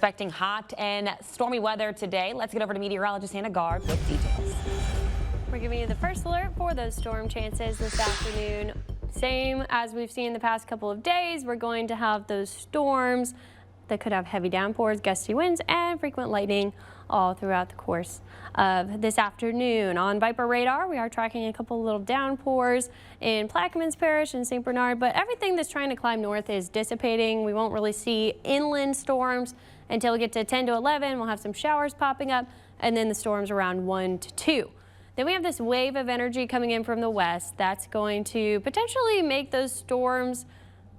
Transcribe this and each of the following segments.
expecting hot and stormy weather today. Let's get over to meteorologist Gard with details. We're giving you the first alert for those storm chances this afternoon. Same as we've seen the past couple of days, we're going to have those storms that could have heavy downpours, gusty winds, and frequent lightning all throughout the course of this afternoon. On Viper radar, we are tracking a couple little downpours in Plaquemines Parish and St. Bernard, but everything that's trying to climb north is dissipating. We won't really see inland storms until we get to 10 to 11. We'll have some showers popping up, and then the storms around 1 to 2. Then we have this wave of energy coming in from the west. That's going to potentially make those storms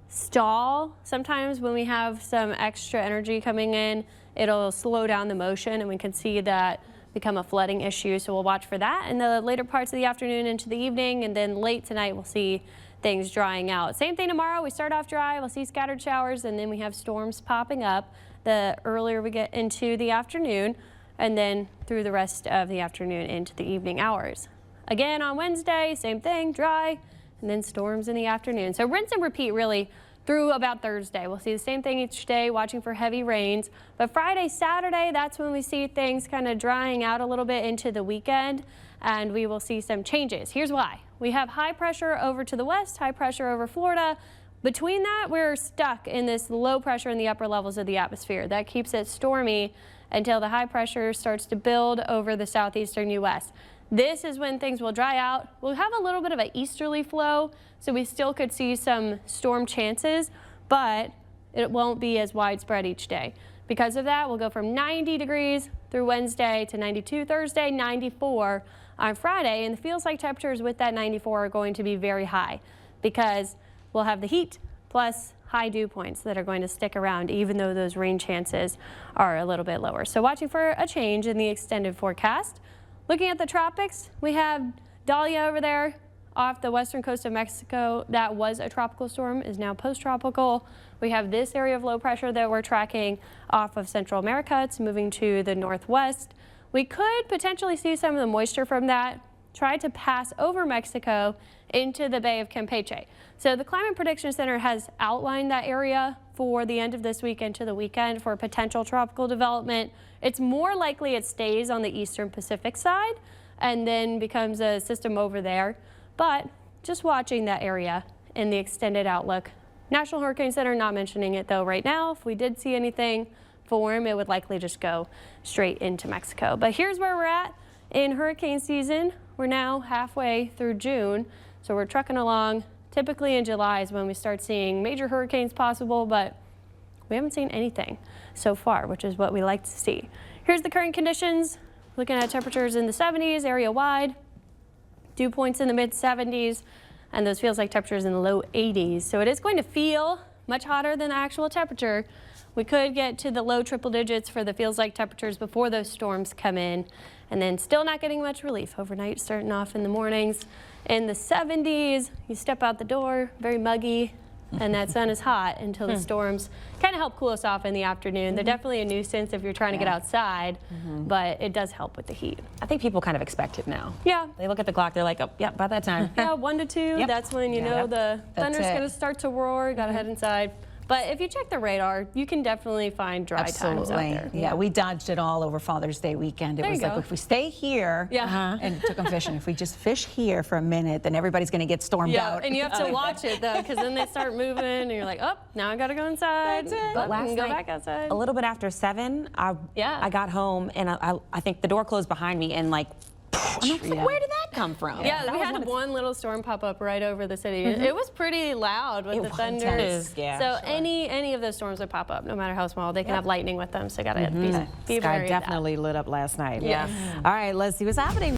stall. Sometimes when we have some extra energy coming in, it'll slow down the motion, and we can see that become a flooding issue. So we'll watch for that in the later parts of the afternoon into the evening, and then late tonight we'll see things drying out. Same thing tomorrow. We start off dry, we'll see scattered showers, and then we have storms popping up the earlier we get into the afternoon, and then through the rest of the afternoon into the evening hours. Again on Wednesday, same thing, dry, and then storms in the afternoon. So rinse and repeat really through about Thursday. We'll see the same thing each day, watching for heavy rains. But Friday, Saturday, that's when we see things kind of drying out a little bit into the weekend, and we will see some changes. Here's why. We have high pressure over to the west, high pressure over Florida. Between that, we're stuck in this low pressure in the upper levels of the atmosphere. That keeps it stormy until the high pressure starts to build over the southeastern U.S. This is when things will dry out. We'll have a little bit of an easterly flow, so we still could see some storm chances, but it won't be as widespread each day. Because of that, we'll go from 90 degrees through Wednesday to 92 Thursday, 94 on Friday, and the feels like temperatures with that 94 are going to be very high because we'll have the heat plus high dew points that are going to stick around even though those rain chances are a little bit lower. So watching for a change in the extended forecast. Looking at the tropics, we have Dahlia over there off the western coast of Mexico. That was a tropical storm, is now post-tropical. We have this area of low pressure that we're tracking off of Central America. It's moving to the northwest. We could potentially see some of the moisture from that try to pass over Mexico into the Bay of Campeche. So the Climate Prediction Center has outlined that area for the end of this week into the weekend for potential tropical development. It's more likely it stays on the eastern Pacific side and then becomes a system over there. But just watching that area in the extended outlook. National Hurricane Center not mentioning it though right now. If we did see anything form, it would likely just go straight into Mexico. But here's where we're at in hurricane season. We're now halfway through June, so we're trucking along. Typically in July is when we start seeing major hurricanes possible, but we haven't seen anything so far, which is what we like to see. Here's the current conditions. Looking at temperatures in the 70s area wide, dew points in the mid 70s, and those feels like temperatures in the low 80s. So it is going to feel much hotter than the actual temperature. We could get to the low triple digits for the feels like temperatures before those storms come in, and then still not getting much relief overnight, starting off in the mornings in the 70s. You step out the door, very muggy, and that sun is hot until the storms kind of help cool us off in the afternoon. They're definitely a nuisance if you're trying to get outside, but it does help with the heat. I think people kind of expect it now. Yeah. They look at the clock, they're like, oh, yeah, about that time. Yeah, 1 to 2, that's when you know the thunder's going to start to roar. Got to head inside. But if you check the radar, you can definitely find dry times out there. Yeah, we dodged it all over Father's Day weekend. It was like, if we stay here, and took them fishing, if we just fish here for a minute, then everybody's going to get stormed out. And you have to watch it, though, because then they start moving, and you're like, oh, now I got to go inside. That's it. But last go night, back outside. a little bit after 7, I got home, and I think the door closed behind me, and like, I'm like, where did that come from? Yeah, we had one little storm pop up right over the city. It was pretty loud with the thunder. So any of those storms that pop up, no matter how small, they can have lightning with them. So gotta be Sky wary of that. definitely lit up last night. All right, let's see what's happening.